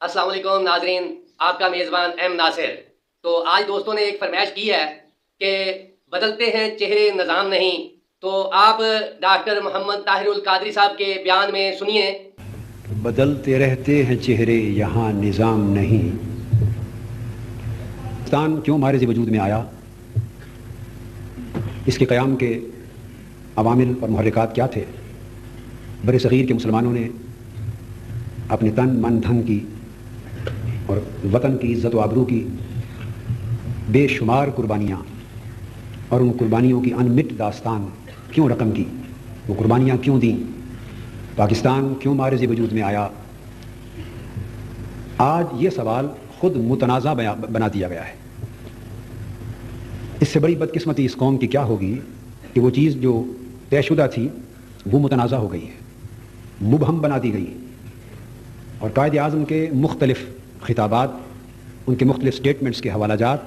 السلام علیکم ناظرین، آپ کا میزبان ایم ناصر۔ تو آج دوستوں نے ایک فرمائش کی ہے کہ بدلتے ہیں چہرے نظام نہیں، تو آپ ڈاکٹر محمد طاہر القادری صاحب کے بیان میں سنیے۔ بدلتے رہتے ہیں چہرے، یہاں نظام نہیں۔ پاکستان کیوں مارز وجود میں آیا؟ اس کے قیام کے عوامل اور محرکات کیا تھے؟ بر صغیر کے مسلمانوں نے اپنے تن من دھن کی اور وطن کی عزت و آبرو کی بے شمار قربانیاں اور ان قربانیوں کی انمٹ داستان کیوں رقم کی؟ وہ قربانیاں کیوں دیں؟ پاکستان کیوں مارز وجود میں آیا؟ آج یہ سوال خود متنازع بنا دیا گیا ہے۔ اس سے بڑی بدقسمتی اس قوم کی کیا ہوگی کہ وہ چیز جو طے شدہ تھی وہ متنازع ہو گئی ہے، مبہم بنا دی گئی، اور قائد اعظم کے مختلف خطابات، ان کے مختلف سٹیٹمنٹس کے حوالہ جات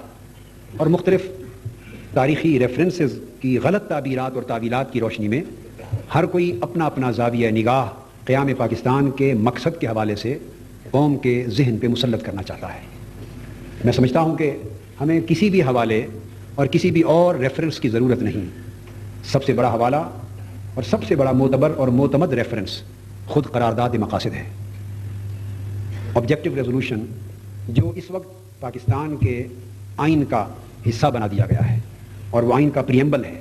اور مختلف تاریخی ریفرنسز کی غلط تعبیرات اور تعویلات کی روشنی میں ہر کوئی اپنا اپنا زاویہ نگاہ قیام پاکستان کے مقصد کے حوالے سے قوم کے ذہن پہ مسلط کرنا چاہتا ہے۔ میں سمجھتا ہوں کہ ہمیں کسی بھی حوالے اور کسی بھی اور ریفرنس کی ضرورت نہیں۔ سب سے بڑا حوالہ اور سب سے بڑا معتبر اور معتمد ریفرنس خود قرارداد مقاصد ہے، آبجیکٹو ریزولوشن، جو اس وقت پاکستان کے آئین کا حصہ بنا دیا گیا ہے، اور وہ آئین کا پریمبل ہے،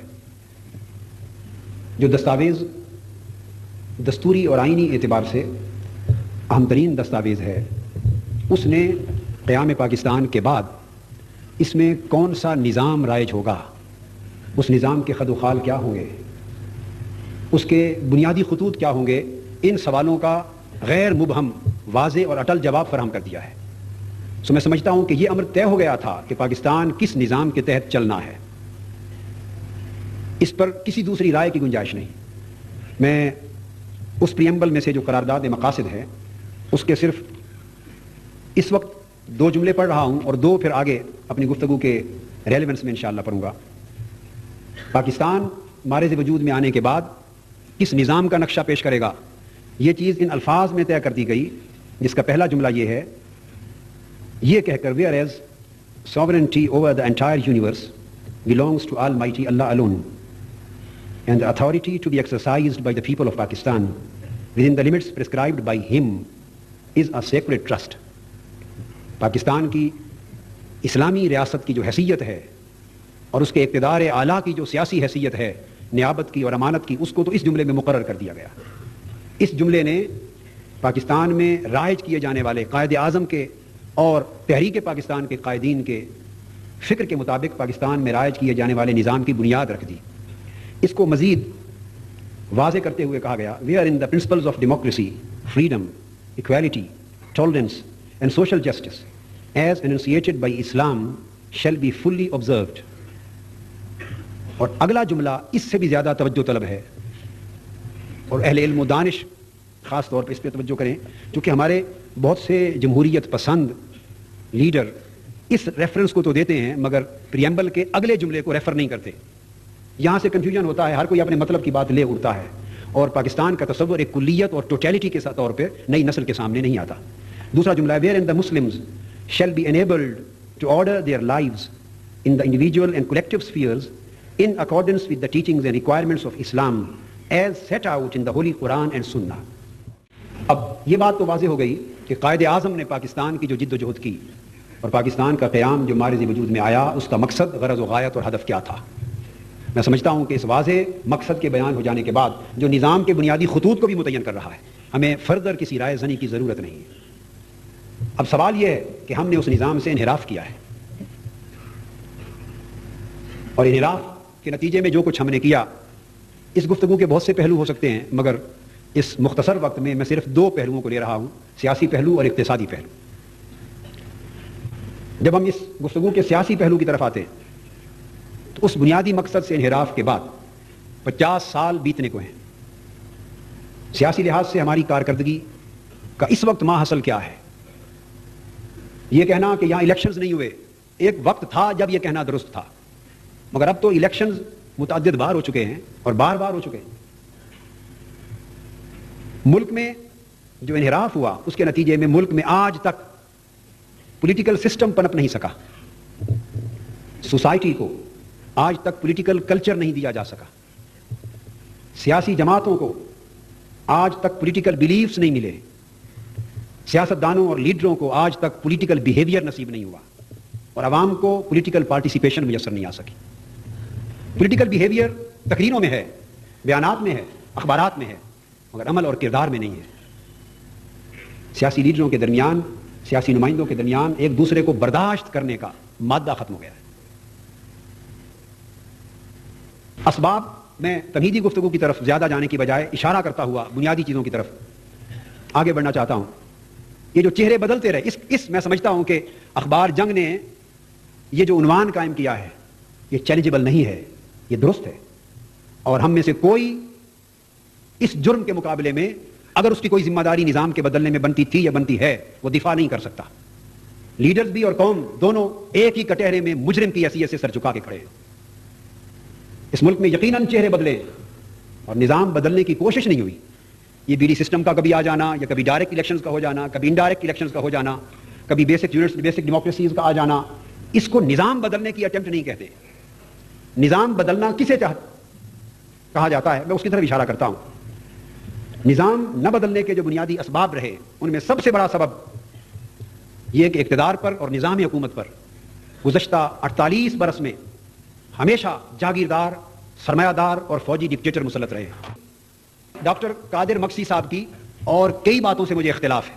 جو دستاویز دستوری اور آئینی اعتبار سے اہم ترین دستاویز ہے۔ اس نے قیام پاکستان کے بعد اس میں کون سا نظام رائج ہوگا، اس نظام کے خد و خال کیا ہوں گے، اس کے بنیادی خطوط کیا ہوں گے، ان سوالوں کا غیر مبہم، واضح اور اٹل جواب فراہم کر دیا ہے۔ میں سمجھتا ہوں کہ یہ امر طے ہو گیا تھا کہ پاکستان کس نظام کے تحت چلنا ہے، اس پر کسی دوسری رائے کی گنجائش نہیں۔ میں اس پریمبل میں سے جو قرارداد مقاصد ہے اس کے صرف اس وقت 2 جملے پڑھ رہا ہوں، اور 2 پھر آگے اپنی گفتگو کے ریلیونس میں انشاءاللہ پڑھوں گا۔ پاکستان مارز وجود میں آنے کے بعد کس نظام کا نقشہ پیش کرے گا، یہ چیز ان الفاظ میں طے کر دی گئی، جس کا پہلا جملہ یہ ہے، یہ کہہ کر whereas sovereignty over the entire universe belongs to Almighty Allah alone and the authority to be exercised by the people of Pakistan within the limits prescribed by him is a sacred trust۔ Pakistan کی اسلامی ریاست کی جو حیثیت ہے اور اس کے اقتدار اعلیٰ کی جو سیاسی حیثیت ہے، نیابت کی اور امانت کی، اس کو تو اس جملے میں مقرر کر دیا گیا۔ اس جملے نے پاکستان میں رائج کیے جانے والے قائد اعظم کے اور تحریک پاکستان کے قائدین کے فکر کے مطابق پاکستان میں رائج کیے جانے والے نظام کی بنیاد رکھ دی۔ اس کو مزید واضح کرتے ہوئے کہا گیا، we are in the principles of democracy, freedom, equality, tolerance and social justice as enunciated by Islam shall be fully observed. اور اگلا جملہ اس سے بھی زیادہ توجہ طلب ہے، اور اہل علم و دانش خاص طور پہ اس پہ توجہ کریں، چونکہ ہمارے بہت سے جمہوریت پسند لیڈر اس ریفرنس کو تو دیتے ہیں مگر پریمبل کے اگلے جملے کو ریفر نہیں کرتے۔ یہاں سے کنفیوژن ہوتا ہے، ہر کوئی اپنے مطلب کی بات لے اڑتا ہے، اور پاکستان کا تصور ایک کلیت اور ٹوٹیلٹی کے طور پہ نئی نسل کے سامنے نہیں آتا۔ دوسرا جملہ ہے، wherein the Muslims shall be enabled to order their lives in the individual and collective spheres in accordance with the teachings and requirements of Islam as set out in the Holy Quran and Sunnah۔ اب یہ بات تو واضح ہو گئی کہ قائد اعظم نے پاکستان کی جو جد و جہد کی اور پاکستان کا قیام جو مارز وجود میں آیا، اس کا مقصد، غرض و غایت اور ہدف کیا تھا۔ میں سمجھتا ہوں کہ اس واضح مقصد کے بیان ہو جانے کے بعد جو نظام کے بنیادی خطوط کو بھی متعین کر رہا ہے، ہمیں فردر کسی رائے زنی کی ضرورت نہیں ہے۔ اب سوال یہ ہے کہ ہم نے اس نظام سے انحراف کیا ہے، اور انحراف کے نتیجے میں جو کچھ ہم نے کیا، اس گفتگو کے بہت سے پہلو ہو سکتے ہیں، مگر اس مختصر وقت میں صرف 2 پہلوؤں کو لے رہا ہوں، سیاسی پہلو اور اقتصادی پہلو۔ جب ہم اس گفتگو کے سیاسی پہلو کی طرف آتے ہیں تو اس بنیادی مقصد سے انحراف کے بعد 50 سال بیتنے کو ہیں۔ سیاسی لحاظ سے ہماری کارکردگی کا اس وقت ماحصل کیا ہے؟ یہ کہنا کہ یہاں الیکشنز نہیں ہوئے، ایک وقت تھا جب یہ کہنا درست تھا، مگر اب تو الیکشنز متعدد بار ہو چکے ہیں اور بار بار ہو چکے ہیں۔ ملک میں جو انحراف ہوا اس کے نتیجے میں ملک میں آج تک پولیٹیکل سسٹم پنپ نہیں سکا, سوسائٹی کو آج تک پولیٹیکل کلچر نہیں دیا جا سکا, سیاسی جماعتوں کو آج تک پولیٹیکل بیلیفز نہیں ملے, سیاستدانوں اور لیڈروں کو آج تک پولیٹیکل بیہیویئر نصیب نہیں ہوا, اور عوام کو پولیٹیکل پارٹیسپیشن میسر نہیں آ سکی. پولیٹیکل بیہیویئر تقریروں میں ہے, بیانات میں ہے, اخبارات میں ہے, مگر عمل اور کردار میں نہیں ہے. سیاسی لیڈروں کے درمیان, سیاسی نمائندوں کے درمیان ایک دوسرے کو برداشت کرنے کا مادہ ختم ہو گیا ہے. اسباب میں تمہیدی گفتگو کی طرف زیادہ جانے کی بجائے اشارہ کرتا ہوا بنیادی چیزوں کی طرف آگے بڑھنا چاہتا ہوں. یہ جو چہرے بدلتے رہے, اس میں سمجھتا ہوں کہ اخبار جنگ نے یہ جو عنوان قائم کیا ہے یہ چیلنجبل نہیں ہے, یہ درست ہے, اور ہم میں سے کوئی اس جرم کے مقابلے میں اگر اس کی کوئی ذمہ داری نظام کے بدلنے میں بنتی تھی یا بنتی ہے وہ دفاع نہیں کر سکتا. لیڈرز بھی اور قوم دونوں ایک ہی کٹہرے میں مجرم کی حیثیت سے سر جھکا کے کھڑے ہیں. اس ملک میں یقیناً چہرے بدلے اور نظام بدلنے کی کوشش نہیں ہوئی. یہ بیڈی سسٹم کا کبھی آ جانا, یا کبھی ڈائریکٹ الیکشنز کا ہو جانا, کبھی انڈائریکٹ الیکشنز کا ہو جانا, کبھی بیسک یونٹس, بیسک ڈیموکریسیز کا آ جانا, اس کو نظام بدلنے کی اٹیمپٹ نہیں کہتے. نظام بدلنا کسے کہا جاتا ہے, میں اس کی طرف اشارہ کرتا ہوں. نظام نہ بدلنے کے جو بنیادی اسباب رہے ان میں سب سے بڑا سبب یہ کہ اقتدار پر اور نظام حکومت پر گزشتہ 48 برس میں ہمیشہ جاگیردار, سرمایہ دار اور فوجی ڈکٹیٹر مسلط رہے. ڈاکٹر قادر مکسی صاحب کی اور کئی باتوں سے مجھے اختلاف ہے,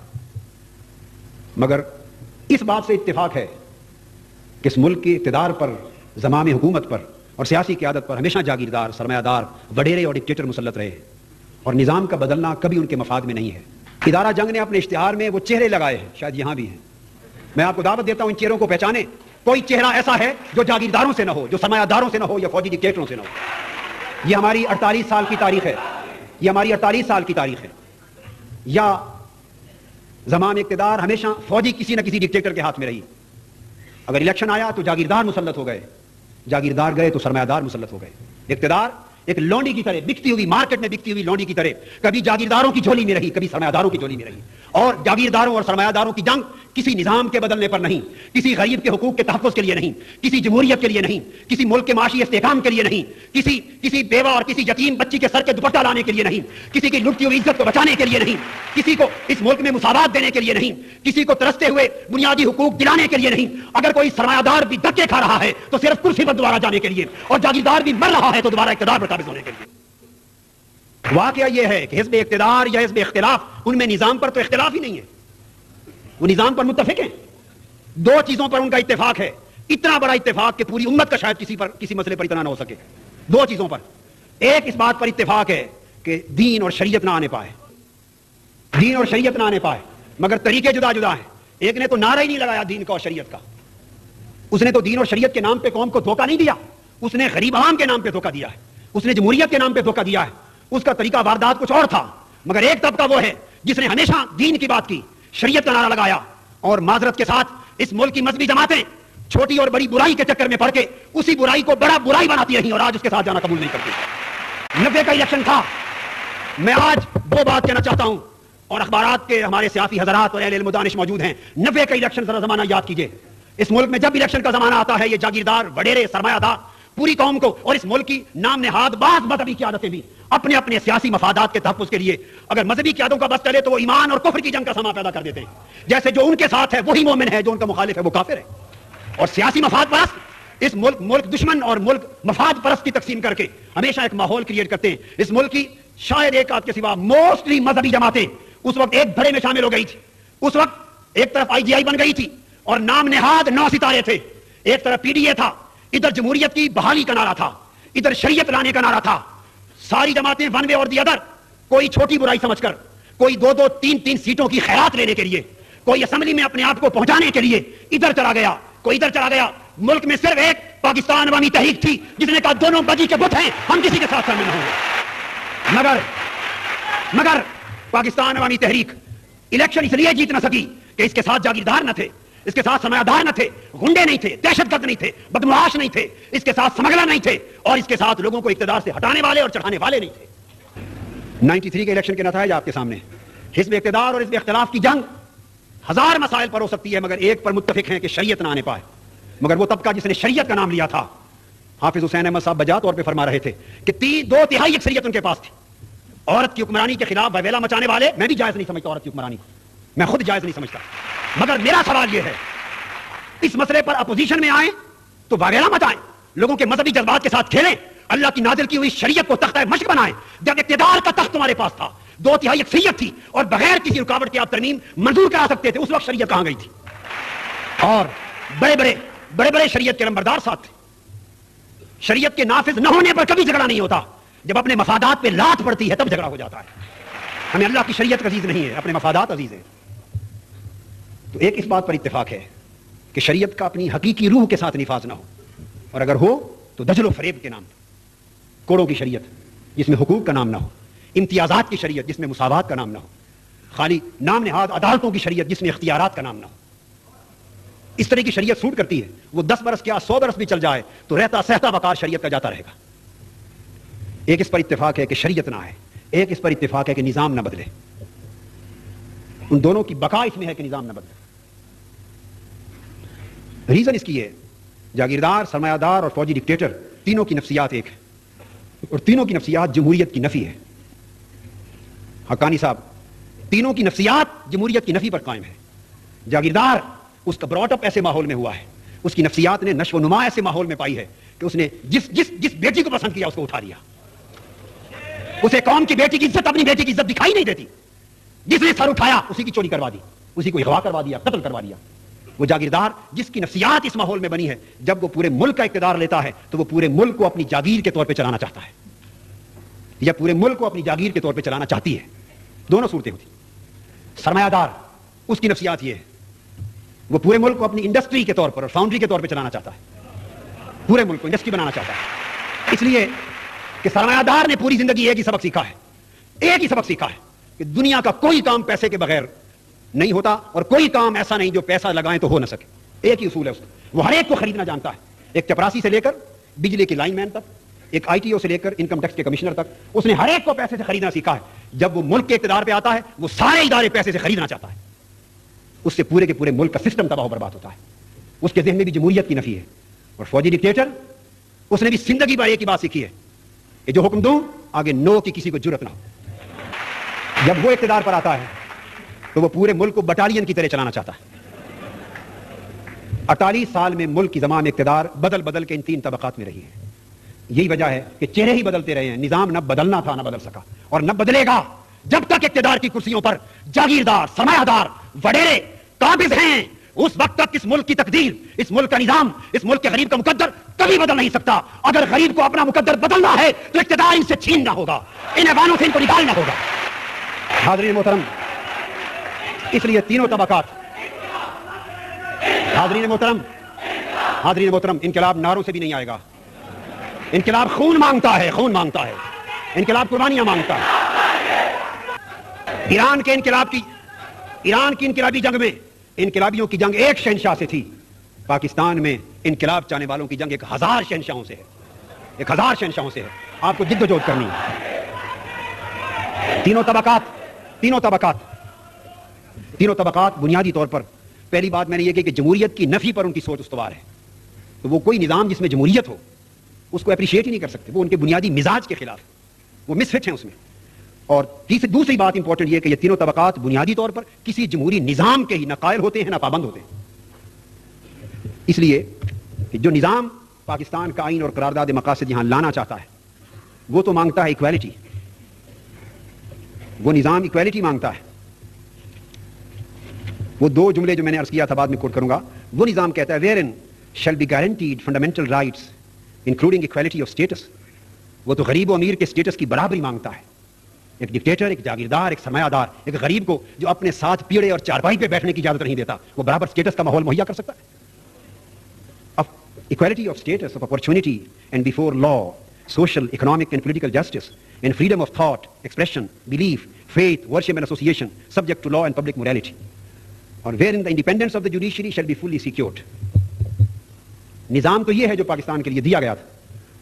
مگر اس بات سے اتفاق ہے کہ اس ملک کے اقتدار پر, زمام حکومت پر اور سیاسی قیادت پر ہمیشہ جاگیردار, سرمایہ دار, وڈیرے اور ڈکٹیٹر مسلط رہے, اور نظام کا بدلنا کبھی ان کے مفاد میں نہیں ہے. ادارہ جنگ نے اپنے اشتہار میں وہ چہرے لگائے ہیں, شاید یہاں بھی ہیں, میں آپ کو دعوت دیتا ہوں ان چہروں کو پہچانے. کوئی چہرہ ایسا ہے جو جاگیرداروں سے نہ ہو, جو سرمایہ داروں سے نہ ہو, یا فوجی ڈکٹیٹروں سے نہ ہو. یہ ہماری 48 سال کی تاریخ ہے, یہ ہماری 48 سال کی تاریخ ہے. یا زمام اقتدار ہمیشہ فوجی کسی نہ کسی ڈکٹیٹر کے ہاتھ میں رہی. اگر الیکشن آیا تو جاگیردار مسلط ہو گئے, جاگیردار گئے تو سرمایہ دار مسلط ہو گئے. اقتدار ایک لونڈی کی طرح, بکتی ہوئی مارکیٹ میں بکتی ہوئی لونڈی کی طرح کبھی جاگیرداروں کی جھولی میں رہی, کبھی سرمایہ داروں کی جھولی میں رہی. اور جاگیرداروں اور سرمایہ داروں کی جنگ کسی نظام کے بدلنے پر نہیں, کسی غریب کے حقوق کے تحفظ کے لیے نہیں, کسی جمہوریت کے لیے نہیں, کسی ملک کے معاشی استحکام کے لیے نہیں, کسی بیوہ اور کسی یتیم بچی کے سر کے دوپٹہ لانے کے لیے نہیں, کسی کی لٹتی ہوئی عزت کو بچانے کے لیے نہیں, کسی کو اس ملک میں مساوات دینے کے لیے نہیں, کسی کو ترستے ہوئے بنیادی حقوق دلانے کے لیے نہیں. اگر کوئی سرمایہ دار بھی دھکے کھا رہا ہے تو صرف کرسی پر دوبارہ جانے کے لیے, اور جاگیردار بھی مر رہا ہے تو دوبارہ اقتدار پر قابض ہونے کے لیے. واقعہ یہ ہے کہ حزب اقتدار یا حزب اختلاف, ان میں نظام پر تو اختلاف ہی نہیں ہے, وہ نظام پر متفق ہیں. دو چیزوں پر ان کا اتفاق ہے, اتنا بڑا اتفاق کہ پوری امت کا شاید کسی مسئلے پر اتنا نہ ہو سکے. دو چیزوں پر. ایک اس بات پر اتفاق ہے کہ دین اور شریعت نہ آنے پائے, دین اور شریعت نہ آنے پائے, مگر طریقے جدا جدا ہیں. ایک نے تو نعرہ ہی نہیں لگایا دین کا اور شریعت کا, اس نے تو دین اور شریعت کے نام پہ قوم کو دھوکہ نہیں دیا, اس نے غریب عوام کے نام پہ دھوکہ دیا ہے, اس نے جمہوریت کے نام پہ دھوکہ دیا ہے. اس کا طریقہ واردات کچھ اور تھا, مگر ایک طبقہ وہ ہے جس نے ہمیشہ دین کی بات کی, شریعت کا نعرہ لگایا, اور معذرت کے ساتھ اس ملک کی مذہبی جماعتیں چھوٹی اور بڑی برائی کے چکر میں پڑ کے اسی برائی کو بڑا برائی بناتی رہی, اور آج اس کے ساتھ جانا قبول نہیں کرتی. 90 کا الیکشن تھا. میں آج وہ بات کہنا چاہتا ہوں, اور اخبارات کے ہمارے سیاسی حضرات اور اہل علم و دانش موجود ہیں, 90 کا الیکشن ذرا زمانہ یاد کیجئے. اس ملک میں جب الیکشن کا زمانہ آتا ہے یہ جاگیردار, وڈیرے, سرمایہ دار پوری قوم کو اور اس ملک کی نام نہاد بعض مذہبی قیادتیں بھی اپنے اپنے سیاسی مفادات کے تحفظ کے لیے اگر مذہبی قیادوں کا بس چلے تو وہ ایمان اور کفر کی جنگ کا سامان پیدا کر دیتے ہیں. جیسے جو ان کے ساتھ ہے وہی مومن ہے, جو ان کا مخالف ہے وہ کافر ہے. اور سیاسی مفاد پرست اس ملک دشمن اور ملک مفاد پرست کی تقسیم کر کے ہمیشہ ایک ماحول کریٹ کرتے ہیں. اس ملک کی شاید ایک آدھ کے سوا موسٹلی مذہبی جماعتیں اس وقت ایک دھڑے میں شامل ہو گئی تھی. اس وقت ایک طرف IGI بن گئی تھی اور نام نہاد 9 ستارے تھے, ایک طرف PDA تھا, ادھر جمہوریت کی بحالی کا نعرہ تھا, ادھر شریعت لانے کا نعرہ تھا. ساری جماعتیں ون وے اور دی ادر, کوئی چھوٹی برائی سمجھ کر, کوئی 2-2, 3-3 سیٹوں کی خیرات لینے کے لیے, کوئی اسمبلی میں اپنے آپ کو پہنچانے کے لیے ادھر چلا گیا, کوئی ادھر چلا گیا. ملک میں صرف ایک پاکستان عوامی تحریک تھی جس نے کہا دونوں بگی کے بت ہیں, ہم کسی کے ساتھ شامل نہ ہوں گے. مگر پاکستان عوامی تحریک الیکشن اس لیے جیت نہ سکی کہ اس کے ساتھ جاگیردار نہ تھے, اس کے ساتھ سرمایہ دار نہ تھے, گنڈے نہیں تھے, دہشت گرد نہیں تھے, بدمعاش نہیں تھے, اس کے ساتھ سمگلر نہیں تھے, اور اس کے ساتھ لوگوں کو اقتدار سے ہٹانے والے اور چڑھانے والے نہیں تھے. 93 کے الیکشن کے نتائج آپ کے سامنے. حزب اقتدار اور حزب اختلاف کی جنگ ہزار مسائل پر ہو سکتی ہے، مگر ایک پر متفق ہیں کہ شریعت نہ آنے پائے. مگر وہ طبقہ جس نے شریعت کا نام لیا تھا، حافظ حسین احمد صاحب بجا طور پہ فرما رہے تھے کہ 2/3 اکثریت ان کے پاس تھی. عورت کی حکمرانی کے خلاف ویلا مچانے والے، میں بھی جائز نہیں سمجھتا عورت کی حکمرانی کو، میں خود جائز نہیں سمجھتا. مگر میرا سوال یہ ہے، اس مسئلے پر اپوزیشن میں آئیں تو ویلا مچائیں، لوگوں کے مذہبی جذبات کے ساتھ کھیلیں، اللہ کی نازل کی ہوئی شریعت کو تختہ مشق بنائیں. جب اقتدار کا تخت تمہارے پاس تھا، 2/3 اکثریت تھی اور بغیر کسی رکاوٹ کے آپ ترمیم منظور کرا سکتے تھے، اس وقت شریعت کہاں گئی تھی؟ اور بڑے بڑے شریعت کے نمبردار ساتھ تھے. شریعت کے نافذ نہ ہونے پر کبھی جھگڑا نہیں ہوتا، جب اپنے مفادات پہ لات پڑتی ہے تب جھگڑا ہو جاتا ہے. ہمیں اللہ کی شریعت عزیز نہیں ہے، اپنے مفادات عزیز ہیں. تو ایک اس بات پر اتفاق ہے کہ شریعت کا اپنی حقیقی روح کے ساتھ نفاذ نہ ہو، اور اگر ہو تو دجل و فریب کے نام پر. کوڑوں کی شریعت جس میں حقوق کا نام نہ ہو، امتیازات کی شریعت جس میں مساوات کا نام نہ ہو، خالی نام نہاد عدالتوں کی شریعت جس میں اختیارات کا نام نہ ہو. اس طرح کی شریعت سوٹ کرتی ہے، وہ 10 برس کیا 100 برس بھی چل جائے تو رہتا سہتا وقار شریعت کا جاتا رہے گا. ایک اس پر اتفاق ہے کہ شریعت نہ آئے، ایک اس پر اتفاق ہے کہ نظام نہ بدلے. ان دونوں کی بقا اس میں ہے کہ نظام نہ بدلے. ریزن اس کی ہے، جاگیردار، سرمایہ دار اور فوجی ڈکٹیٹر تینوں کی نفسیات ایک ہے، اور تینوں کی نفسیات جمہوریت کی نفی ہے. حقانی صاحب، تینوں کی نفسیات جمہوریت کی نفی پر قائم ہے. جاگیردار، اس کا براٹ اپ ایسے ماحول میں ہوا ہے، اس کی نفسیات نے نشو و نما ایسے ماحول میں پائی ہے کہ اس نے جس بیٹی کو پسند کیا اس کو اٹھا لیا. اسے قوم کی بیٹی کی عزت، اپنی بیٹی کی عزت دکھائی نہیں دیتی. جس نے سر اٹھایا اسی کی چوری کروا دی، اسی کو اغوا کروا دیا، قتل کروا دیا. وہ جاگیردار جس کی نفسیات اس ماحول میں بنی ہے، جب وہ پورے ملک کا اقتدار لیتا ہے تو وہ پورے ملک کو اپنی جاگیر کے طور پہ چلانا چاہتا ہے، یا پورے ملک کو اپنی جاگیر کے طور پہ چلانا چاہتی ہے. دونوں صورتیں ہوتی. سرمایہ دار، اس کی نفسیات یہ ہے، وہ پورے ملک کو اپنی انڈسٹری کے طور پر اور فاؤنڈری کے طور پہ چلانا چاہتا ہے، پورے ملک کو انڈسٹری بنانا چاہتا ہے. اس لیے کہ سرمایہ دار نے پوری زندگی ایک ہی سبق سیکھا ہے، ایک ہی سبق سیکھا ہے کہ دنیا کا کوئی کام پیسے کے بغیر نہیں ہوتا، اور کوئی کام ایسا نہیں جو پیسہ لگائیں تو ہو نہ سکے. ایک ہی اصول ہے اس کا. وہ ہر ایک کو خریدنا جانتا ہے، ایک چپراسی سے لے کر بجلی کی لائن مین تک، ایک ITO سے لے کر انکم ٹیکس کے کمشنر تک، اس نے ہر ایک کو پیسے سے خریدنا سیکھا ہے. جب وہ ملک کے اقتدار پہ آتا ہے، وہ سارے ادارے پیسے سے خریدنا چاہتا ہے. اس سے پورے کے پورے ملک کا سسٹم تباہ و برباد ہوتا ہے. اس کے ذہن میں بھی جمہوریت کی نفی ہے. اور فوجی ڈکٹیٹر، اس نے بھی زندگی بھر ایک ہی بات سیکھی ہے کہ جو حکم دوں آگے نو کی کسی کو جرت نہ ہو. جب وہ اقتدار پر آتا ہے تو وہ پورے ملک کو بٹالین کی طرح چلانا چاہتا ہے. 48 سال میں ملک کی زمان اقتدار بدل بدل کے ان 3 طبقات میں رہی ہے. یہی وجہ ہے کہ چہرے ہی بدلتے رہے ہیں. نظام نہ بدلنا تھا، نہ بدل سکا، اور نہ بدلے گا جب تک اقتدار کی کرسیوں پر جاگیردار، سرمایہ دار، وڈیرے قابض ہیں. اس وقت تک اس ملک کی تقدیر، اس ملک کا نظام، اس ملک کے غریب کا مقدر کبھی بدل نہیں سکتا. اگر غریب کو اپنا مقدر بدلنا ہے تو اقتدار ان سے چھیننا ہوگا، ان ایوانوں سے ان کو نکالنا ہوگا. حاضرین محترم، اس لیے تینوں طبقات، حاضرین محترم، انقلاب نعروں سے بھی نہیں آئے گا. انقلاب خون مانگتا ہے، خون مانگتا ہے. انقلاب قربانیاں مانگتا ہے. ایران کی انقلابی جنگ میں انقلابیوں کی جنگ ایک شہنشاہ سے تھی. پاکستان میں انقلاب چاہنے والوں کی جنگ 1000 شہنشاہوں سے ہے. 1000 شہنشاہوں سے ہے. آپ کو جد و جہد کرنی ہے. تینوں طبقات بنیادی طور پر، پہلی بات میں نے یہ کہ جمہوریت کی نفی پر ان کی سوچ استوار ہے. تو وہ کوئی نظام جس میں جمہوریت ہو اس کو اپریشیٹ ہی نہیں کر سکتے. وہ ان کے بنیادی مزاج کے خلاف، وہ مس فٹ ہیں اس میں. اور دوسری بات امپورٹنٹ یہ کہ یہ تینوں طبقات بنیادی طور پر کسی جمہوری نظام کے ہی نہ قائل ہوتے ہیں نہ پابند ہوتے ہیں. اس لیے کہ جو نظام پاکستان کا آئین اور قرارداد مقاصد یہاں لانا چاہتا ہے وہ تو مانگتا ہے ایکویلٹی. وہ نظام ایکویلٹی مانگتا ہے. وہ 2 جملے جو میں نے عرض کیا تھا بعد میں کوٹ کروں گا. وہ نظام کہتا ہے wherein shall be guaranteed fundamental rights including equality of status. وہ تو غریب و امیر کے سٹیٹس کی برابری مانگتا ہے. ایک ڈکٹیٹر، ایک جاگیردار، ایک سرمایہ دار ایک غریب کو جو اپنے ساتھ پیڑے اور چارپائی پہ بیٹھنے کی اجازت نہیں دیتا، وہ برابر سٹیٹس کا ماحول مہیا کر سکتا ہے؟ Equality of status, of opportunity, and before law, social, economic and political justice, and freedom of thought, expression, belief, faith, worship and association, subject to law and public morality. اور wherein the independence of the judiciary shall be fully secured. نظام تو یہ ہے جو پاکستان کے لیے دیا گیا تھا.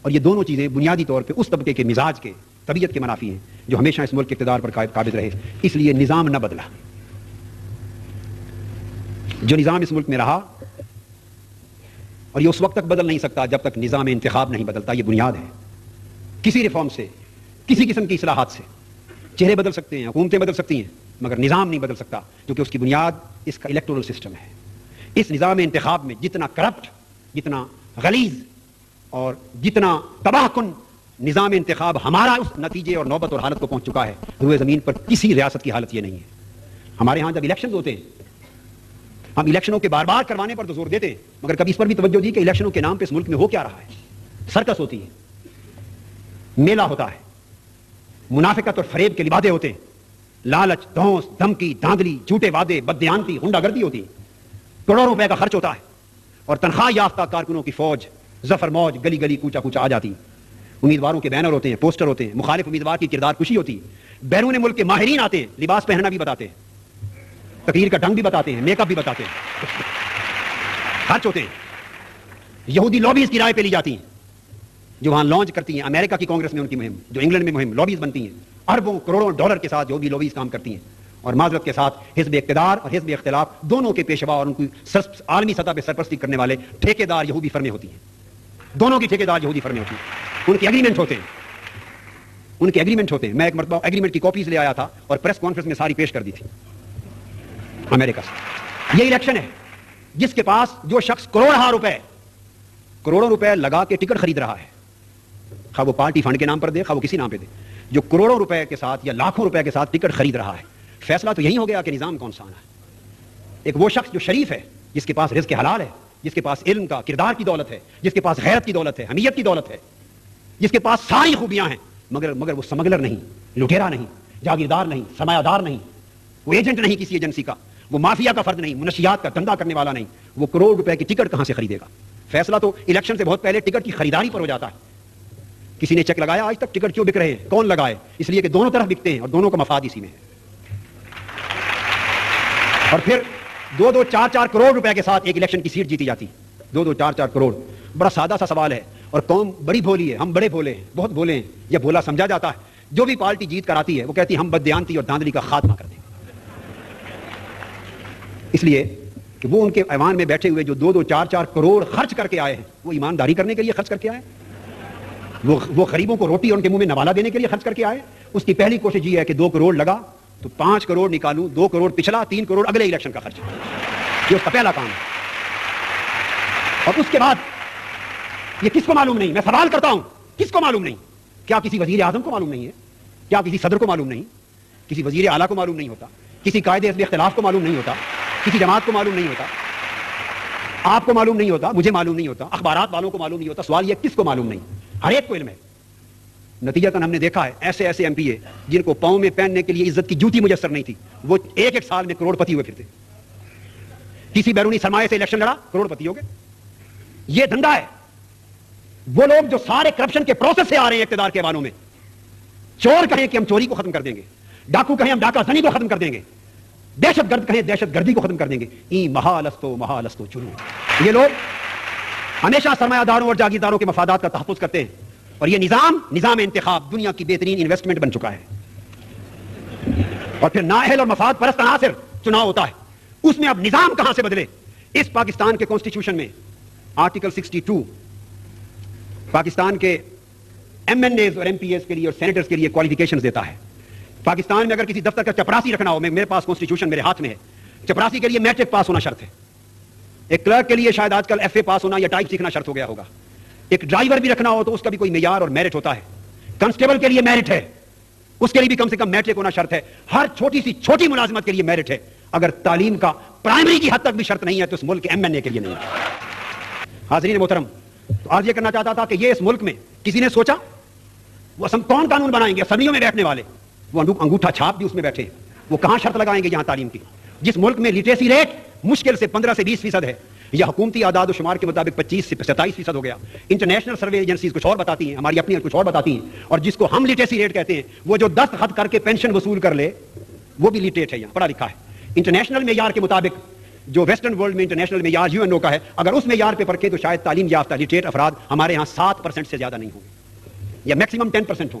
اور یہ دونوں چیزیں بنیادی طور پہ اس طبقے کے مزاج کے طبیعت کے منافی ہیں جو ہمیشہ اس ملک کے اقتدار پر قابض رہے، اس لیے نظام نہ بدلا۔ جو نظام اس ملک میں رہا اور یہ اس وقت تک بدل نہیں سکتا جب تک نظام انتخاب نہیں بدلتا، یہ بنیاد ہے۔ کسی ریفارم سے، کسی قسم کی اصلاحات سے چہرے بدل سکتے ہیں، حکومتیں بدل سکتی ہیں، مگر نظام نہیں بدل سکتا، کیونکہ اس کی بنیاد اس کا الیکٹورل سسٹم ہے۔ اس نظام انتخاب میں جتنا کرپٹ، جتنا غلیظ اور جتنا تباہ کن نظام انتخاب ہمارا اس نتیجے اور نوبت اور حالت کو پہنچ چکا ہے، روئے زمین پر کسی ریاست کی حالت یہ نہیں ہے۔ ہمارے ہاں جب الیکشن ہوتے ہیں، ہم الیکشنوں کے بار بار کروانے پر تو زور دیتے ہیں، مگر کبھی اس پر بھی توجہ دی کہ الیکشنوں کے نام پہ اس ملک میں ہو کیا رہا ہے؟ سرکس ہوتی ہے، میلہ ہوتا ہے، منافقت اور فریب کے لبادے ہوتے ہیں، لالچ، دھونس، دھمکی، دھاندلی، جھوٹے وعدے، بددیانتی، غنڈہ گردی ہوتی ہے، کروڑوں روپے کا خرچ ہوتا ہے، اور تنخواہ یافتہ کارکنوں کی فوج ظفر موج گلی گلی کوچا کوچا آ جاتی ہے۔ امیدواروں کے بینر ہوتے ہیں، پوسٹر ہوتے ہیں، مخالف امیدوار کی کردار کشی ہوتی ہے، بیرون ملک کے ماہرین آتے ہیں، لباس پہننا بھی بتاتے ہیں، تقریر کا ڈھنگ بھی بتاتے ہیں، میک اپ بھی بتاتے ہیں، خرچ ہوتے ہیں۔ یہودی لابیز کی رائے پہ لی جاتی ہیں جو وہاں لانچ کرتی ہیں، امریکہ کی کانگریس میں ان کی مہم، جو انگلینڈ میں مہم، لابیز بنتی ہیں، اربوں کروڑوں ڈالر کے ساتھ یہودی لابیز کام کرتی ہیں، اور معذرت کے ساتھ حزب اقتدار اور حزب اختلاف دونوں کے پیشوا اور ان کی عالمی سطح پہ سرپرستی کرنے والے ٹھیکیدار یہودی فرمیں ہوتی ہیں، دونوں کی ٹھیکیدار یہودی فرمیں ہوتی ہیں، ان کے ایگریمنٹ ہوتے ہیں، ان کے ایگریمنٹ ہوتے ہیں۔ میں ایک مرتبہ ایگریمنٹ کی کاپیز لے آیا تھا اور پریس کانفرنس میں ساری پیش کر دی تھی امریکہ سے۔ یہ الیکشن ہے جس کے پاس جو شخص کروڑوں روپے لگا کے ٹکٹ خرید رہا ہے، خواہ وہ پارٹی فنڈ کے نام پر دے، خواہ وہ کسی نام پہ دے، جو کروڑوں روپے کے ساتھ یا لاکھوں روپے کے ساتھ ٹکٹ خرید رہا ہے، فیصلہ تو یہی ہو گیا کہ نظام کون سا آنا ہے۔ ایک وہ شخص جو شریف ہے، جس کے پاس رزق حلال ہے، جس کے پاس علم کا، کردار کی دولت ہے، جس کے پاس غیرت کی دولت ہے، حمیت کی دولت ہے، جس کے پاس ساری خوبیاں ہیں، مگر وہ سمگلر نہیں، لٹیرا نہیں، جاگیردار نہیں، سرمایہ دار نہیں، وہ ایجنٹ نہیں کسی ایجنسی کا، وہ مافیا کا فرد نہیں، منشیات کا دھندا کرنے والا نہیں، وہ کروڑ روپے کی ٹکٹ کہاں سے خریدے گا؟ فیصلہ تو الیکشن سے بہت پہلے ٹکٹ کی خریداری پر ہو جاتا ہے۔ کسی نے چیک لگایا آج تک ٹکٹ کیوں بک رہے ہیں؟ کون لگائے؟ اس لیے کہ دونوں طرف بکتے ہیں اور دونوں کا مفاد اسی میں ہے۔ اور پھر 2-4 کروڑ روپے کے ساتھ ایک الیکشن کی سیٹ جیتی جاتی، 2-4 کروڑ۔ بڑا سادہ سا سوال ہے، اور قوم بڑی بھولی ہے، ہم بڑے بھولے ہیں، بہت بھولے ہیں، یہ بھولا سمجھا جاتا ہے۔ جو بھی پارٹی جیت کر آتی ہے وہ کہتی ہے ہم بددیانتی اور دھاندلی کا خاتمہ کر دیں گے، اس لیے کہ وہ ان کے ایوان میں بیٹھے ہوئے جو 2-4 کروڑ خرچ کر کے آئے ہیں، وہ ایمانداری کرنے کے لیے خرچ کر کے آئے، وہ غریبوں کو روٹی اور ان کے منہ میں نوالا دینے کے لیے خرچ کر کے آئے۔ اس کی پہلی کوشش یہ ہے کہ 2 کروڑ لگا تو 5 کروڑ نکالوں، 2 کروڑ پچھلا، 3 کروڑ اگلے الیکشن کا خرچ، یہ اس کا پہلا کام ہے۔ اور اس کے بعد یہ کس کو معلوم نہیں؟ میں سوال کرتا ہوں، کس کو معلوم نہیں؟ کیا کسی وزیر اعظم کو معلوم نہیں ہے؟ کیا کسی صدر کو معلوم نہیں؟ کسی وزیر اعلیٰ کو معلوم نہیں ہوتا؟ کسی قائد حزب اختلاف کو معلوم نہیں ہوتا؟ کسی جماعت کو معلوم نہیں ہوتا؟ آپ کو معلوم نہیں ہوتا، مجھے معلوم نہیں ہوتا، اخبارات والوں کو معلوم نہیں ہوتا؟ سوال یہ کس کو معلوم نہیں؟ ہر ایک کو علم ہے۔ نتیجہ ہم نے دیکھا ہے ایسے ایم پی اے جن کو پاؤں میں پہننے کے لیے عزت کی جوتی میسر نہیں تھی، وہ ایک سال میں کروڑ پتی ہوئے پھرتے۔ کسی بیرونی سرمایہ سے الیکشن لڑا، کروڑ پتی ہو گئے۔ یہ دھندا ہے۔ وہ لوگ جو سارے کرپشن کے پروسیس سے آ رہے ہیں اقتدار کے ایوانوں میں، چور کہیں کہ ہم چوری کو ختم کر دیں گے، ڈاکو کہیں ہم ڈاکہ زنی کو ختم کر دیں گے، دہشت گرد کہیں دہشت گردی کو ختم کر دیں گے، محالستو جنون۔ یہ لوگ ہمیشہ سرمایہ داروں اور جاگیرداروں کے مفادات کا تحفظ کرتے ہیں، اور یہ نظام انتخاب دنیا کی بہترین انویسٹمنٹ بن چکا ہے۔ اور پھر نااہل اور مفاد پرست عناصر چناؤ ہوتا ہے، اس میں اب نظام کہاں سے بدلے؟ اس پاکستان کے کانسٹیٹیوشن میں آرٹیکل 62 پاکستان کے ایم این ایز اور ایم پی ایز کے لیے اور سینیٹرز کے لیے کوالیفیکیشنز دیتا ہے۔ پاکستان میں اگر کسی دفتر کا چپراسی رکھنا ہو، میرے پاس کانسٹیٹیوشن میرے ہاتھ میں ہے، چپراسی کے لیے میٹرک پاس ہونا شرط ہے۔ ایک کلرک کے لیے شاید آج کل ایف اے پاس ہونا یا ٹائپ سیکھنا شرط ہو گیا ہوگا۔ ایک ڈرائیور بھی رکھنا ہو تو اس کا بھی کوئی معیار اور میرٹ ہوتا ہے۔ کنسٹیبل کے لیے میرٹ ہے، اس کے لیے بھی کم سے کم میٹرک ہونا شرط ہے۔ ہر چھوٹی سی چھوٹی ملازمت کے لیے میرٹ ہے۔ اگر تعلیم کا پرائمری کی حد تک بھی شرط نہیں ہے تو اس ملک کے ایم این اے کے لیے نہیں ہے۔ حاضرین محترم، تو آج یہ کرنا چاہتا تھا کہ یہ اس ملک میں کسی نے سوچا وہ کون قانون بنائیں گے؟ اسمبلیوں میں بیٹھنے والے، وہ انگوٹھا چھاپ بھی اس میں بیٹھے، وہ کہاں شرط لگائیں گے یہاں تعلیم کی؟ جس ملک میں لٹریسی ریٹ مشکل سے 15 سے 20% ہے، یا حکومتی اعداد و شمار کے مطابق 25 سے 27% ہو گیا، انٹرنیشنل سروے ایجنسیز کچھ اور بتاتی ہیں، ہماری اپنی کچھ اور بتاتی ہیں، اور جس کو ہم لٹریسی ریٹ کہتے ہیں، وہ جو دستخط کر کے پینشن وصول کر لے وہ بھی لٹریٹ ہے، یہاں پڑھا لکھا ہے۔ انٹرنیشنل معیار کے مطابق جو ویسٹرن ورلڈ میں انٹرنیشنل معیار یو این او کا ہے، اگر اس معیار پہ پرکھیں تو شاید تعلیم یافتہ لٹریٹ افراد ہمارے ہاں 7% سے زیادہ نہیں ہوں گے، یا میکسیمم 10% ہوں۔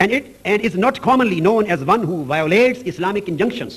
and is not commonly known as one who violates Islamic injunctions.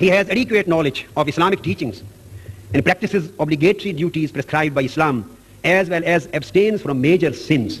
he has adequate knowledge of Islamic teachings and practices obligatory duties prescribed by Islam as well as abstains from major sins.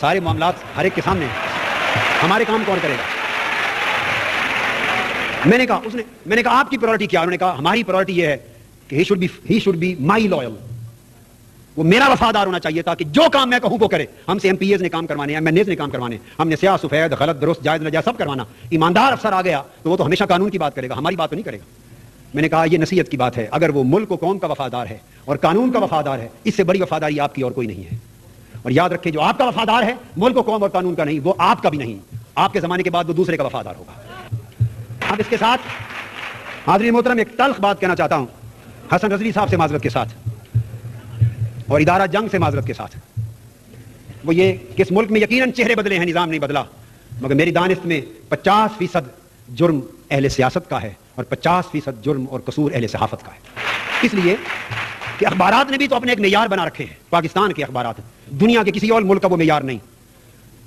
سارے معاملات ہر ایک کے سامنے ہیں. ہمارے کام کون کرے گا؟ میں نے کہا آپ کی پرائورٹی کیا؟ انہوں نے کہا ہماری پرائورٹی یہ ہے کہ he should be my loyal. وہ میرا وفادار ہونا چاہیے تاکہ جو کام میں کہوں وہ کرے. ہم سے MPAs نے کام کروانے ہیں, MNAs نے کام کروانے ہیں, ہم نے سیاہ سفید, غلط درست, جائز ناجائز سب کروانا. ایماندار افسر آ گیا تو وہ تو ہمیشہ قانون کی بات کرے گا, ہماری بات تو نہیں کرے گا. میں نے کہا یہ نصیحت کی بات ہے, اگر وہ ملک و قوم کا وفادار ہے اور قانون کا وفادار ہے, اس سے بڑی وفاداری آپ کی اور کوئی نہیں ہے. اور یاد رکھیں جو آپ کا وفادار ہے ملک و قوم اور قانون کا نہیں, وہ آپ کا بھی نہیں. آپ کے زمانے کے بعد وہ دوسرے کا وفادار ہوگا. اب اس کے ساتھ حاضرین محترم ایک تلخ بات کہنا چاہتا ہوں حسن رضوی صاحب سے معذرت کے ساتھ اور ادارہ جنگ سے معذرت کے ساتھ. وہ یہ کہ اس ملک میں یقیناً چہرے بدلے ہیں, نظام نہیں بدلا, مگر میری دانست میں 50% جرم اہل سیاست کا ہے اور 50% جرم اور قصور اہل صحافت کا ہے. اس لیے کہ اخبارات نے بھی تو اپنے ایک معیار بنا رکھے ہیں. پاکستان کے اخبارات, دنیا کے کسی اور ملک کا وہ معیار نہیں.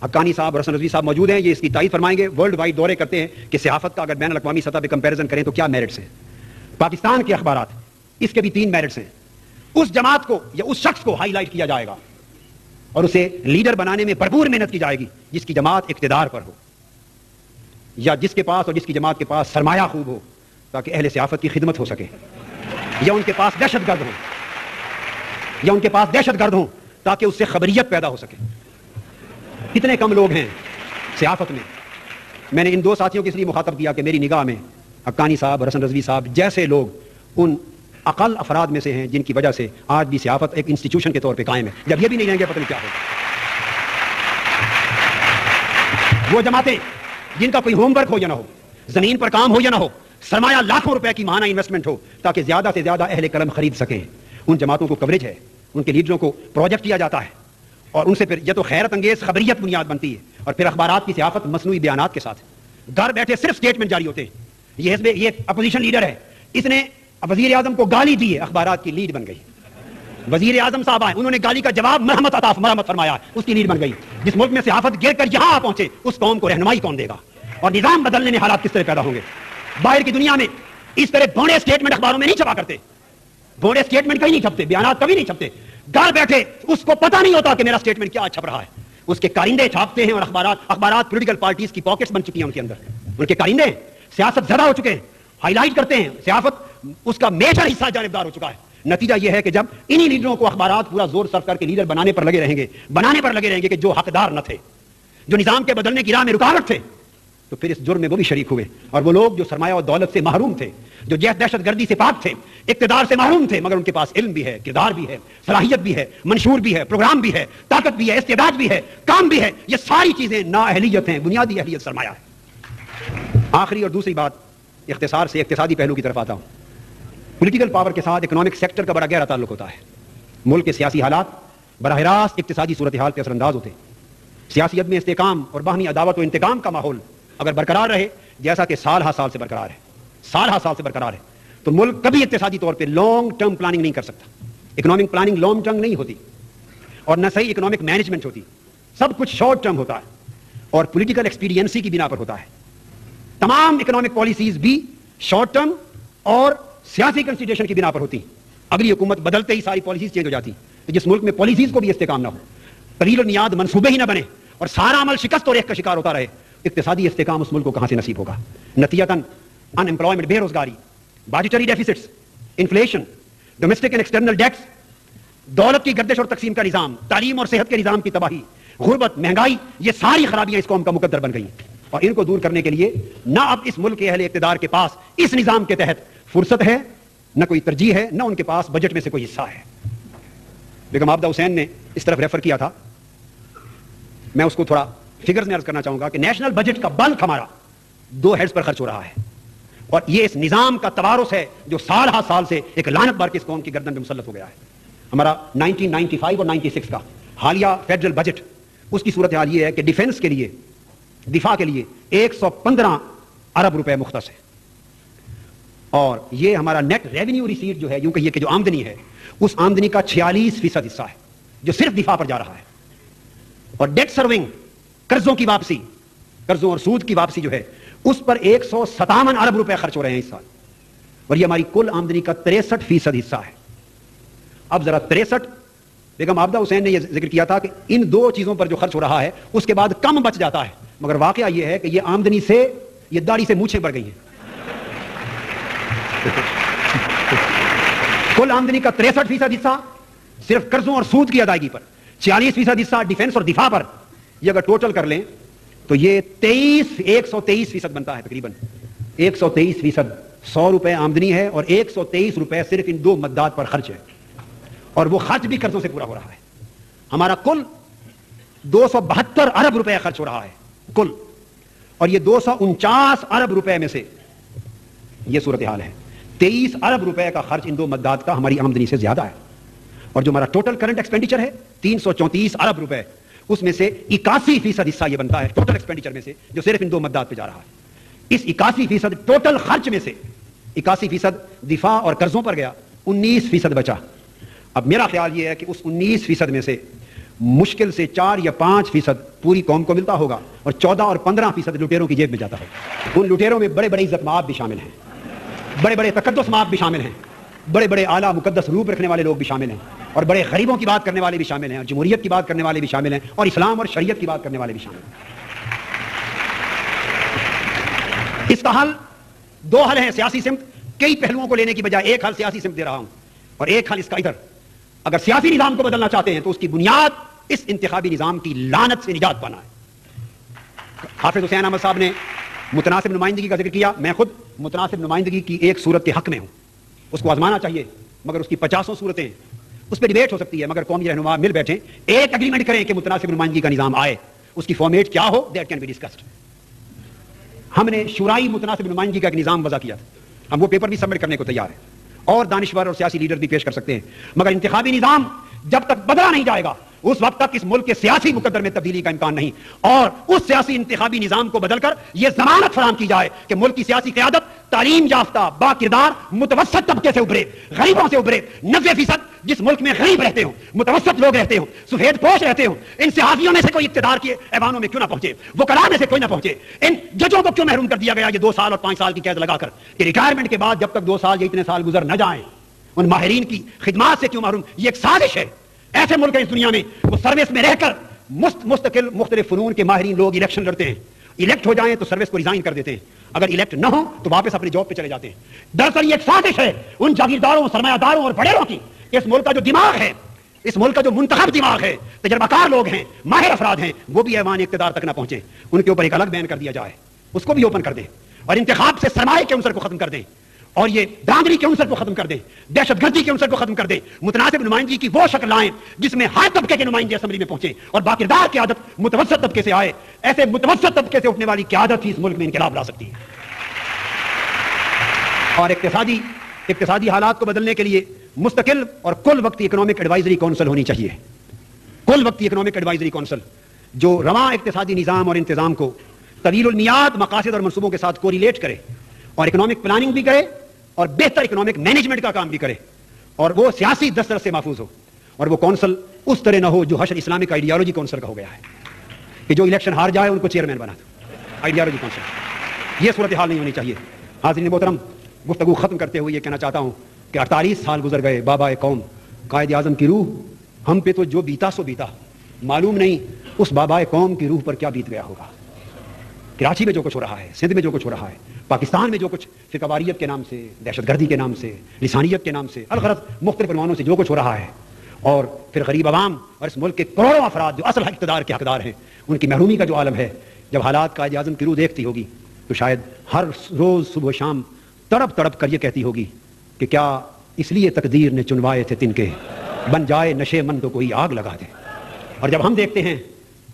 حقانی صاحب اور حسن رضوی صاحب موجود ہیں, یہ اس کی تائید فرمائیں گے. ورلڈ وائڈ دورے کرتے ہیں کہ صحافت کا اگر بین الاقوامی سطح پہ کمپیریزن کریں تو کیا میرٹس ہیں. پاکستان کے اخبارات, اس کے بھی 3 میرٹس ہیں. اس جماعت کو یا اس شخص کو ہائی لائٹ کیا جائے گا اور اسے لیڈر بنانے میں بھرپور محنت کی جائے گی جس کی جماعت اقتدار پر ہو, یا جس کے پاس اور جس کی جماعت کے پاس سرمایہ خوب ہو تاکہ اہل صحافت کی خدمت ہو سکے, یا ان کے پاس دہشت گرد ہوں تاکہ اس سے خبریت پیدا ہو سکے. کتنے کم لوگ ہیں صحافت میں. میں نے ان 2 ساتھیوں کو اس لیے مخاطب کیا کہ میری نگاہ میں حقانی صاحب اور حسن رضوی صاحب جیسے لوگ ان اقل افراد میں سے ہیں جن کی وجہ سے آج بھی صحافت ایک انسٹیٹیوشن کے طور پہ قائم ہے. جب یہ بھی نہیں رہیں گے پتہ نہیں کیا ہوگا. وہ جماعتیں جن کا کوئی ہوم ورک ہو یا نہ ہو, زمین پر کام ہو یا نہ ہو, سرمایہ لاکھوں روپے کی ماہانہ انویسٹمنٹ ہو تاکہ زیادہ سے زیادہ اہل قلم خرید سکیں, ان جماعتوں کو کوریج ہے, ان کے لیڈروں کو پروجیکٹ کیا جاتا ہے اور ان سے پھر یہ تو خیرت انگیز خبریت بنیاد بنتی ہے اور پھر اخبارات کی صحافت مصنوعی بیانات کے ساتھ. گھر بیٹھے صرف سٹیٹمنٹ جاری ہوتے ہیں. یہ اپوزیشن لیڈر ہے, اس نے وزیر اعظم کو گالی دی ہے, اخبارات کی لیڈ بن گئی. وزیر اعظم صاحب آئے, انہوں نے گالی کا جواب مرحمت فرمایا, اس کی لیڈ بن گئی. جس ملک میں صحافت گر کر یہاں پہنچے اس قوم کو رہنمائی کون دے گا اور نظام بدلنے میں حالات کس طرح پیدا ہوں گے. باہر کی دنیا میں اس طرح بھونڈے اسٹیٹمنٹ اخباروں میں نہیں چھپا کرتے, بھونڈے اسٹیٹمنٹ کہیں نہیں چھپتے, بیانات کبھی نہیں چھپتے. گھر بیٹھے اس کو پتہ نہیں ہوتا کہ میرا اسٹیٹمنٹ کیا چھپ رہا ہے, اس کے کارندے چھاپتے ہیں. اور اخبارات پولیٹیکل پارٹیز کی پاکٹس بن چکی ہیں ان کے اندر, ان کے کارندے سیاست زدہ ہو چکے ہیں, ہائی لائٹ کرتے ہیں. صحافت اس کا میجر حصہ جانبدار ہو چکا ہے. نتیجہ یہ ہے کہ جب انہی لیڈروں کو اخبارات پورا زور صرف کر کے لیڈر بنانے پر لگے رہیں گے کہ جو حقدار نہ تھے, جو نظام کے بدلنے کی راہ میں رکاوٹ تھے, تو پھر اس جرم میں وہ بھی شریک ہوئے. اور وہ لوگ جو سرمایہ اور دولت سے محروم تھے, جو دہشت گردی سے پاک تھے, اقتدار سے محروم تھے, مگر ان کے پاس علم بھی ہے, کردار بھی ہے, صلاحیت بھی ہے, منشور بھی ہے, پروگرام بھی ہے, طاقت بھی ہے, استعداد بھی ہے, کام بھی ہے, یہ ساری چیزیں نااہلیت ہیں, بنیادی اہلیت سرمایہ ہے. آخری اور دوسری بات, اختصار سے اقتصادی پہلو کی طرف آتا ہوں. پولیٹیکل پاور کے ساتھ اکنامک سیکٹر کا بڑا گہرا تعلق ہوتا ہے. ملک کے سیاسی حالات براہ راست اقتصادی صورتحال پہ اثر انداز ہوتے ہیں. سیاست میں استحکام اور باہمی عداوت و انتقام کا ماحول اگر برقرار رہے, جیسا کہ سال ہر سال سے برقرار ہے, تو ملک کبھی اقتصادی طور پہ لانگ ٹرم پلاننگ نہیں کر سکتا. اکنامک پلاننگ لانگ ٹرم نہیں ہوتی اور نہ صحیح اکنامک مینجمنٹ ہوتی. سب کچھ شارٹ ٹرم ہوتا ہے اور پولیٹیکل ایکسپیڈینسی کی بنا پر ہوتا ہے. تمام اکنامک پالیسیز بھی شارٹ ٹرم اور سیاسی کنسیڈریشن کی بنا پر ہوتی. اگلی حکومت بدلتے ہی ساری پالیسیز چینج ہو جاتی. تو جس ملک میں پالیسیز کو بھی استحکام نہ ہو, قلیل المیعاد منصوبے ہی نہ بنے اور سارا عمل شکست اور ریخ کا شکار ہوتا رہے, اقتصادی استحکام اس ملک کو کہاں سے نصیب ہوگا؟ نتیجتاً ان امپلائمنٹ, بے روزگاری, budgetary deficits, inflation, domestic and external debts, دولت کی گردش اور تقسیم کا نظام, تعلیم اور صحت کے نظام کی تباہی, غربت, مہنگائی, یہ ساری خرابیاں اس قوم کا مقدر بن گئی. اور ان کو دور کرنے کے لیے نہ اب اس ملک کے اہل اقتدار کے پاس اس نظام کے تحت فرصت ہے, نہ کوئی ترجیح ہے, نہ ان کے پاس بجٹ میں سے کوئی حصہ ہے. بیگم عابدہ حسین نے اس طرف ریفر کیا تھا, میں اس کو تھوڑا فگرز میں عرض کرنا چاہوں گا کہ نیشنل بجٹ کا بلک ہمارا 2 ہیڈز پر خرچ ہو رہا ہے اور یہ اس نظام کا توارث ہے جو سال ہر سال سے ایک لعنت بار کے اس قوم کی گردن پہ مسلط ہو گیا ہے. ہمارا 1995 اور 96 کا حالیہ فیڈرل بجٹ, اس کی صورتحال یہ ہے کہ ڈیفنس کے لیے, دفاع کے لیے 115 ارب روپے مختص ہے اور یہ ہمارا نیٹ ریونیو ریسیٹ جو ہے, یوں کہیے کہ جو آمدنی ہے, اس آمدنی کا 46% حصہ ہے جو صرف دفاع پر جا رہا ہے. اور ڈیٹ سرونگ, قرضوں کی واپسی, قرضوں اور سود کی واپسی جو ہے, اس پر 157 ارب روپے خرچ ہو رہے ہیں اس سال اور یہ ہماری کل آمدنی کا 63% حصہ ہے. اب ذرا 63 بیگم عابدہ حسین نے یہ ذکر کیا تھا کہ ان دو چیزوں پر جو خرچ ہو رہا ہے اس کے بعد کم بچ جاتا ہے، مگر واقعہ یہ ہے کہ یہ آمدنی سے، یہ داڑھی سے مونچھیں بڑھ گئی ہیں۔ کل آمدنی کا 63% حصہ صرف قرضوں اور سود کی ادائیگی پر، 46% حصہ ڈیفنس اور دفاع پر، یہ اگر ٹوٹل کر لیں تو یہ 123% بنتا ہے، تقریباً 123%۔ 100 روپے آمدنی ہے اور 123 روپے صرف ان دو مدات پر خرچ ہے، اور وہ خرچ بھی قرضوں سے پورا ہو رہا ہے۔ ہمارا کل 272 ارب روپے خرچ ہو رہا ہے کل، اور یہ 249 ارب روپے میں سے یہ صورتحال ہے۔ 23 ارب روپے کا خرچ ان دو مدات کا ہماری آمدنی سے زیادہ ہے، اور جو ہمارا ٹوٹل کرنٹ ایکسپینڈیچر ہے 334 ارب روپے، اس میں سے 81% حصہ یہ بنتا ہے ٹوٹل ایکسپینڈیچر میں سے جو صرف ان دو مدات پہ جا رہا ہے۔ اس 81% ٹوٹل خرچ میں سے 81% دفاع اور قرضوں پر گیا، 19% بچا۔ اب میرا خیال یہ ہے کہ اس 19% میں سے مشکل سے 4 یا 5% پوری قوم کو ملتا ہوگا، اور 14 اور 15% لٹیروں کی جیب میں جاتا ہوگا۔ ان لٹیروں میں بڑے بڑے عزت مآب بھی شامل ہیں، بڑے بڑے تقدس مآب بھی شامل ہیں، بڑے بڑے اعلیٰ مقدس روپ رکھنے والے لوگ بھی شامل ہیں، اور بڑے غریبوں کی بات کرنے والے بھی شامل ہیں، اور جمہوریت کی بات کرنے والے بھی شامل ہیں، اور اسلام اور شریعت کی بات کرنے والے بھی شامل ہیں۔ اس کا حل دو حل ہیں سیاسی سمت، کئی پہلوؤں کو لینے کی بجائے ایک حل سیاسی سمت دے رہا ہوں، اور ایک حل اس کا ادھر۔ اگر سیاسی نظام کو بدلنا چاہتے ہیں تو اس کی بنیاد اس انتخابی نظام کی لعنت سے نجات پانا ہے۔ حافظ حسین احمد صاحب نے متناسب نمائندگی کا ذکر کیا، میں خود متناسب نمائندگی کی ایک صورت کے حق میں ہوں، اس کو آزمانا چاہیے، مگر اس کی 50 صورتیں ہیں، اس پہ ڈیبیٹ ہو سکتی ہے، مگر قومی رہنما مل بیٹھیں، ایک اگریمنٹ کریں کہ متناسب نمائندگی کا نظام آئے، اس کی فارمیٹ کیا ہو، دیٹ کین بی ڈسکسڈ۔ ہم نے شورائی متناسب نمائندگی کا ایک نظام وضع کیا تھا، ہم وہ پیپر بھی سبمٹ کرنے کو تیار ہیں، اور دانشور اور سیاسی لیڈر بھی پیش کر سکتے ہیں، مگر انتخابی نظام جب تک بدلا نہیں جائے گا اس وقت تک اس ملک کے سیاسی مقدر میں تبدیلی کا امکان نہیں، اور اس سیاسی انتخابی نظام کو بدل کر یہ ضمانت فراہم کی جائے کہ ملک کی سیاسی قیادت تعلیم یافتہ با کردار متوسط طبقے سے ابھرے، غریبوں سے ابھرے۔ 90% جس ملک میں غریب رہتے ہوں، متوسط لوگ رہتے ہوں، سفید پوش رہتے ہوں، ان صحافیوں میں سے کوئی اقتدار کے ایوانوں میں کیوں نہ پہنچے، وکلاء میں سے کوئی نہ پہنچے، ان ججوں کو کیوں محروم کر دیا گیا یہ 2 سال اور 5 سال کی قید لگا کر کہ ریٹائرمنٹ کے بعد جب تک 2 سال یا اتنے سال گزر نہ جائیں ان ماہرین کی خدمات سے کیوں محروم؟ یہ ایک سازش ہے۔ ایسے ملک ہیں اس دنیا میں وہ سروس میں رہ کر مستقل مختلف فنون کے ماہرین لوگ الیکشن لڑتے ہیں، الیکٹ ہو جائیں تو سروس کو ریزائن کر دیتے ہیں، اگر الیکٹ نہ ہو تو واپس اپنی جاب پہ چلے جاتے ہیں۔ دراصل یہ ایک سازش ہے ان جاگیرداروں، سرمایہ داروں اور بڑیروں کی۔ اس ملک کا جو دماغ ہے، اس ملک کا جو منتخب دماغ ہے، تجربہ کار لوگ ہیں، ماہر افراد ہیں، وہ بھی ایوان اقتدار تک نہ پہنچے، ان کے اوپر ایک الگ بین کر دیا جائے، اس کو بھی اوپن کر دیں، اور انتخاب سے سرمایہ کے عنصر کو ختم کر دیں، اور یہ دھاندلی کے عنصر کو ختم کر دیں، دہشت گردی کے عنصر کو ختم کر دیں، متناسب نمائندگی کی وہ شکل لائیں جس میں ہر طبقے کے نمائندے اسمبلی میں پہنچے، اور باکردار قیادت متوسط طبقے سے آئے۔ ایسے متوسط طبقے سے اٹھنے والی قیادت ہی اس ملک میں انقلاب لا سکتی ہے۔ اور اقتصادی حالات کو بدلنے کے لیے مستقل اور کل وقتی اکنامک ایڈوائزری کونسل ہونی چاہیے، کل وقتی اکنامک ایڈوائزری کونسل جو رواں اقتصادی نظام اور انتظام کو طویل المیعاد مقاصد اور منصوبوں کے ساتھ کوریلیٹ کرے، اور اکنامک پلاننگ بھی کرے، اور بہتر اکنامک مینجمنٹ کا کام بھی کرے، اور وہ سیاسی دسترس سے محفوظ ہو، اور وہ کونسل اس طرح نہ ہو جو حشر اسلامک آئیڈیالوجی کونسل کا ہو گیا ہے کہ جو الیکشن ہار جائے ان کو چیئرمین بنا دو، آئیڈیالوجی کونسل۔ یہ صورتحال نہیں ہونی چاہیے۔ حاضرین محترم، گفتگو ختم کرتے ہوئے یہ کہنا چاہتا ہوں کہ 48 سال گزر گئے، بابا قوم، قائد اعظم کی روح، ہم پہ تو جو بیتا سو بیتا، معلوم نہیں اس بابا قوم کی روح پر کیا بیت گیا ہوگا۔ کراچی میں جو کچھ ہو رہا ہے، سندھ میں جو کچھ ہو رہا ہے، پاکستان میں جو کچھ فرقہ واریت کے نام سے، دہشت گردی کے نام سے، لسانیت کے نام سے، الغرض مختلف عنوانوں سے جو کچھ ہو رہا ہے، اور پھر غریب عوام اور اس ملک کے کروڑوں افراد جو اصل اقتدار کے حقدار ہیں ان کی محرومی کا جو عالم ہے، جب حالات قائد اعظم کی روح دیکھتی ہوگی تو شاید ہر روز صبح و شام تڑپ تڑپ کر یہ کہتی ہوگی کہ کیا اس لیے تقدیر نے چنوائے تھے تن کے، بن جائے نشے من تو کوئی آگ لگا دے۔ اور جب ہم دیکھتے ہیں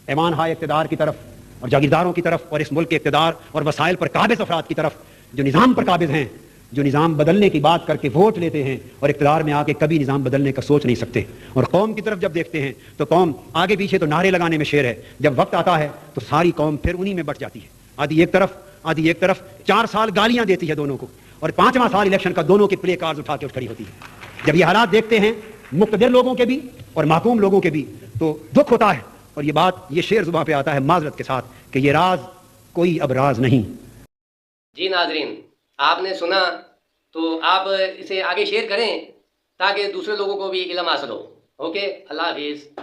ایمان ہائے اقتدار کی طرف اور جاگیرداروں کی طرف اور اس ملک کے اقتدار اور وسائل پر قابض افراد کی طرف جو نظام پر قابض ہیں، جو نظام بدلنے کی بات کر کے ووٹ لیتے ہیں اور اقتدار میں آ کے کبھی نظام بدلنے کا سوچ نہیں سکتے، اور قوم کی طرف جب دیکھتے ہیں تو قوم آگے پیچھے تو نعرے لگانے میں شیر ہے، جب وقت آتا ہے تو ساری قوم پھر انہی میں بٹ جاتی ہے، آدھی ایک طرف 4 سال گالیاں دیتی ہے دونوں کو، اور 5واں سال الیکشن کا دونوں کے پلے کارڈز اٹھا کے اٹھ کھڑی ہوتی ہے۔ جب یہ حالات دیکھتے ہیں مقتدر لوگوں کے بھی اور محکوم لوگوں کے بھی تو دکھ ہوتا ہے، اور یہ بات، یہ شعر زبان پہ آتا ہے معذرت کے ساتھ کہ یہ راز کوئی اب راز نہیں۔ جی ناظرین، آپ نے سنا تو آپ اسے آگے شیئر کریں تاکہ دوسرے لوگوں کو بھی علم حاصل ہو۔ اوکے، اللہ حافظ.